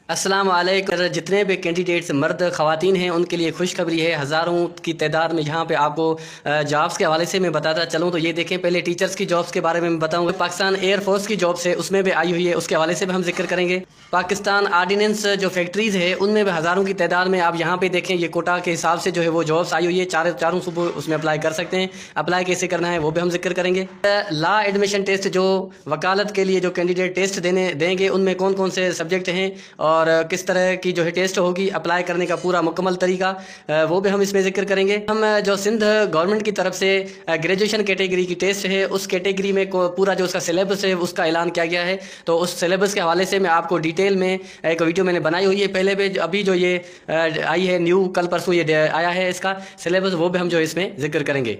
अस्सलाम वालेकुम। जितने भी कैंडिडेट्स मर्द ख़वातीन हैं उनके लिए खुशखबरी है। हज़ारों की तादाद में यहाँ पे आपको जॉब्स के हवाले से मैं बताता चलूँ तो ये देखें, पहले टीचर्स की जॉब्स के बारे में मैं बताऊँ। पाकिस्तान एयरफोर्स की जॉब्स है उसमें भी आई हुई है, उसके हवाले से भी हम जिक्र करेंगे। पाकिस्तान आर्डीनेंस जो फैक्ट्रीज़ है उनमें भी हज़ारों की तादाद में आप यहाँ पे देखें, ये कोटा के हिसाब से जो है वो जॉब्स आई हुई है। चारों सुबह उसमें अप्लाई कर सकते हैं। अप्लाई कैसे करना है वो भी हम जिक्र करेंगे। लॉ एडमिशन टेस्ट जो वकालत के लिए जो कैंडिडेट टेस्ट देंगे उनमें कौन कौन से सब्जेक्ट हैं और किस तरह की जो है टेस्ट होगी, अप्लाई करने का पूरा मुकम्मल तरीका वो भी हम इसमें जिक्र करेंगे। हम जो सिंध गवर्नमेंट की तरफ से ग्रेजुएशन कैटेगरी की टेस्ट है उस कैटेगरी में पूरा जो उसका सिलेबस है उसका ऐलान किया गया है। तो उस सिलेबस के हवाले से मैं आपको डिटेल में एक वीडियो मैंने बनाई हुई है पहले भी, अभी जो ये आई है न्यू, कल परसों ये आया है इसका सिलेबस, वो भी हम जो इसमें जिक्र करेंगे।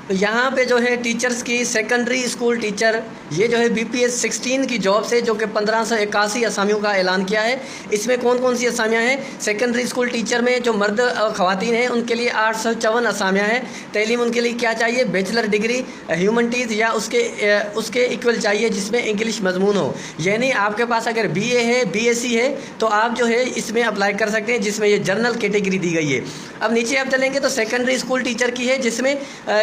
तो यहाँ पे जो है टीचर्स की सेकेंडरी स्कूल टीचर, ये जो है BPS 16 की जॉब से जो कि 1581 असामियों का ऐलान किया है। इसमें कौन कौन सी असामियाँ हैं? सेकेंडरी स्कूल टीचर में जो मर्द और ख़वातीन हैं उनके लिए 854 असामियाँ हैं। तैलीम उनके लिए क्या चाहिए? बैचलर डिग्री ह्यूमनिटीज़ या उसके इक्वल चाहिए जिसमें इंग्लिश मजमून हो। यानी आपके पास अगर BA है, BSc है तो आप जो है इसमें अप्लाई कर सकते हैं, जिसमें ये जनरल कैटेगरी दी गई है। अब नीचे आप चलेंगे तो सेकेंडरी स्कूल टीचर की है, जिसमें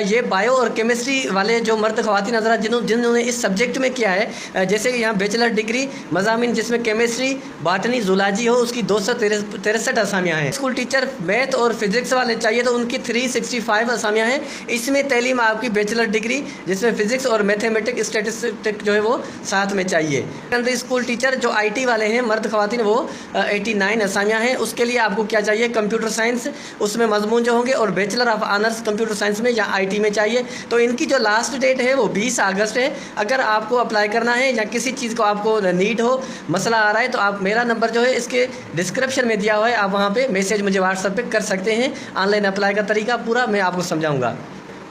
ये बायो और केमिस्ट्री वाले जो मर्द ख़वातीन हज़रात जिन्होंने इस सब्जेक्ट में किया है, जैसे कि यहाँ बैचलर डिग्री मज़ामिन जिसमें केमिस्ट्री, बॉटनी, जूलॉजी हो, उसकी 263 असामियाँ हैं। स्कूल टीचर मैथ और फिज़िक्स वाले चाहिए तो उनकी 365 असामियाँ हैं। इसमें तैलीम आपकी बैचलर डिग्री जिसमें फ़िज़िक्स और मैथमेटिक्स स्टैटिस्टिक जो है वो साथ में चाहिए। सेकेंडरी स्कूल टीचर जो IT वाले हैं मर्द ख़वातीन वो 89 असामियाँ हैं। उसके लिए आपको क्या चाहिए? कंप्यूटर साइंस उसमें मजमून जो होंगे और bachelor of honours computer science में या IT में चाहिए। तो इनकी जो लास्ट डेट है वो 20 अगस्त है। अगर आपको अप्लाई करना है या किसी चीज़ को आपको नीड हो, मसला आ रहा है, तो आप मेरा नंबर जो है इसके डिस्क्रिप्शन में दिया हुआ है, आप वहाँ पे मैसेज मुझे व्हाट्सएप पे कर सकते हैं। ऑनलाइन अप्लाई का तरीका पूरा मैं आपको समझाऊँगा।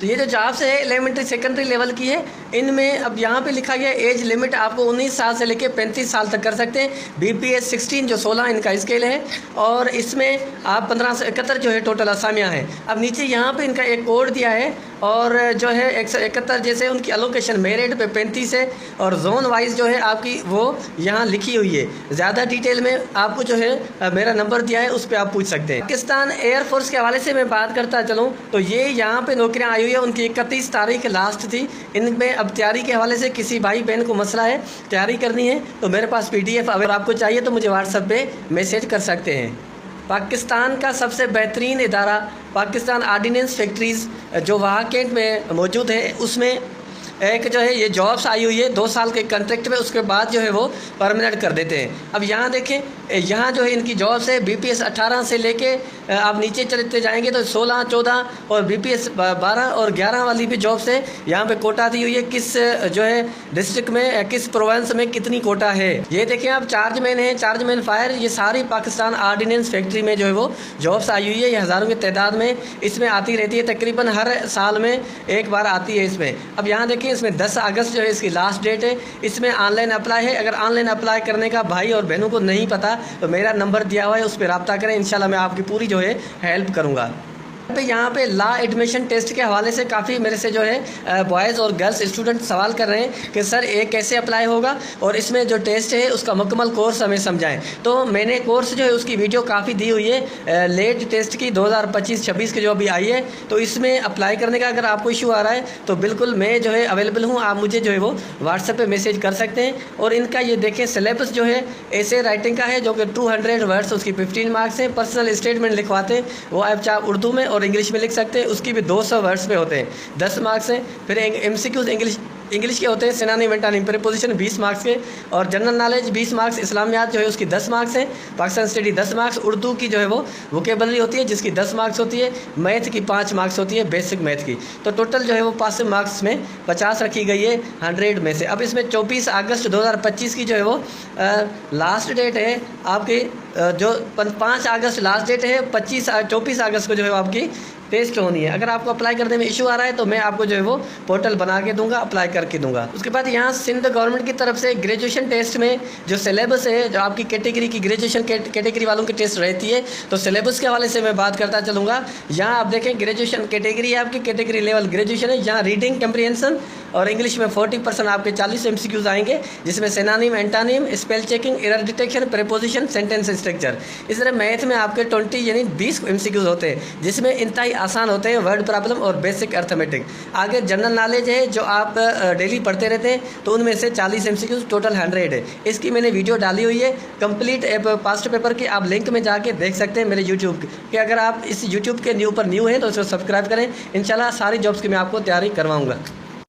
तो ये जो जॉब्स है एलिमेंट्री सेकेंडरी लेवल की है, इनमें अब यहाँ पे लिखा गया एज लिमिट आपको 19 साल से लेकर 35 साल तक कर सकते हैं। BPS 16 जो 16 इनका स्केल है और इसमें आप 1571 जो है टोटल असामियाँ हैं। अब नीचे यहाँ पे इनका एक कोड दिया है और जो है 171 जैसे उनकी अलोकेशन मेरिट पे 35 है और जोन वाइज जो है आपकी वो यहाँ लिखी हुई है। ज़्यादा डिटेल में आपको जो है मेरा नंबर दिया है, उस पर आप पूछ सकते हैं। पाकिस्तान एयरफोर्स के हवाले से मैं बात करता चलूँ तो ये यहाँ पे नौकरियाँ आई हुई है, उनकी 31 तारीख लास्ट थी। इनमें अब तैयारी के हवाले से किसी भाई बहन को मसला है, तैयारी करनी है तो मेरे पास PDF अगर आपको चाहिए तो मुझे व्हाट्सएप पे मैसेज कर सकते हैं। पाकिस्तान का सबसे बेहतरीन इदारा पाकिस्तान आर्डीनेंस फैक्ट्रीज़ जो वहाँ कैंट में मौजूद है, उसमें एक जो है ये जॉब्स आई हुई है 2 साल के कॉन्ट्रैक्ट में, उसके बाद जो है वो परमानेंट कर देते हैं। अब यहाँ देखें, यहाँ जो है इनकी जॉब्स है BPS 18 से लेके आप नीचे चलते जाएंगे तो 16, 14 और BPS 12 और 11 वाली भी जॉब्स है। यहाँ पे कोटा दी हुई है किस जो है डिस्ट्रिक्ट में, किस प्रोविंस में कितनी कोटा है। ये देखें आप, चार्जमैन है, चार्जमैन फायर, ये सारी पाकिस्तान आर्डीनेंस फैक्ट्री में जो है वो जॉब्स आई हुई है। ये हज़ारों की तादाद में इसमें आती रहती है, तकरीबन हर साल में एक बार आती है इसमें। अब यहाँ देखिए इसमें 10 अगस्त जो है इसकी लास्ट डेट है। इसमें ऑनलाइन अप्लाई है। अगर ऑनलाइन अप्लाई करने का भाई और बहनों को नहीं पता तो मेरा नंबर दिया हुआ है, उस पर रब्ता करें, इंशाल्लाह मैं आपकी पूरी जो है हेल्प करूँगा। यहाँ पे लॉ एडमिशन टेस्ट के हवाले से काफ़ी मेरे से जो है बॉयज़ और गर्ल्स स्टूडेंट सवाल कर रहे हैं कि सर ये कैसे अप्लाई होगा और इसमें जो टेस्ट है उसका मुकम्मल कोर्स हमें समझाएं। तो मैंने कोर्स जो है उसकी वीडियो काफ़ी दी हुई है लेट टेस्ट की 2025-26 की जो अभी आई है। तो इसमें अप्लाई करने का अगर आपको इशू आ रहा है तो बिल्कुल मैं जो है अवेलेबल हूँ, आप मुझे जो है वो व्हाट्सएप पर मैसेज कर सकते हैं। और इनका ये देखें सिलेबस जो है ऐसे राइटिंग का है जो कि 200 वर्ड्स, उसकी 15 मार्क्स हैं। पर्सनल स्टेटमेंट लिखवाते हैं वो आप चाहे उर्दू में और इंग्लिश में लिख सकते हैं, उसकी भी 200 वर्ड्स में होते हैं, 10 मार्क्स हैं। फिर MCQs इंग्लिश के होते हैं, सिनानी मेंटानी प्रीपोजिशन 20 मार्क्स के, और जनरल नॉलेज 20 मार्क्स, इस्लामियात जो है उसकी 10 मार्क्स हैं, पाकिस्तान स्टडी 10 मार्क्स, उर्दू की जो है वो वोकेबलरी होती है जिसकी 10 मार्क्स होती है, मैथ की 5 मार्क्स होती है, बेसिक मैथ की। तो टोटल जो है वो 5 मार्क्स में 50 रखी गई है 100 में से। अब इसमें 24 अगस्त 2025 की जो है वो लास्ट डेट है आपकी, जो 5 अगस्त लास्ट डेट है, 24 अगस्त को जो है आपकी टेस्ट होनी है। अगर आपको अप्लाई करने में इशू आ रहा है तो मैं आपको जो है वो पोर्टल बना के दूंगा, अप्लाई करके दूंगा। उसके बाद यहाँ सिंध गवर्नमेंट की तरफ से ग्रेजुएशन टेस्ट में जो सिलेबस है, जो आपकी कैटेगरी की ग्रेजुएशन कैटेगरी वालों की टेस्ट रहती है, तो सिलेबस के हवाले से मैं बात करता चलूँगा। यहाँ आप देखें ग्रेजुएशन कैटेगरी है आपकी, कैटेगरी लेवल ग्रेजुएशन है। यहाँ रीडिंग कम्प्रीहेंशन और इंग्लिश में 40% आपके 40 MCQs आएंगे, जिसमें synonym, antonym, spell checking, error detection, preposition, sentence structure. इस तरह मैथ में आपके 20 यानी 20 MCQs होते हैं, जिसमें इंतहाई आसान होते हैं वर्ड प्रॉब्लम और बेसिक अर्थमेटिक। आगे जनरल नॉलेज है जो आप डेली पढ़ते रहते हैं, तो उनमें से 40 MCQs, टोटल 100 है। इसकी मैंने वीडियो डाली हुई है कंप्लीट पास्ट पेपर की, आप लिंक में जाके देख सकते हैं मेरे यूट्यूब के। अगर आप इस यूट्यूब के न्यू हैं तो उसको सब्सक्राइब करें। इंशाल्लाह सारी जॉब्स की मैं आपको तैयारी करवाऊँगा।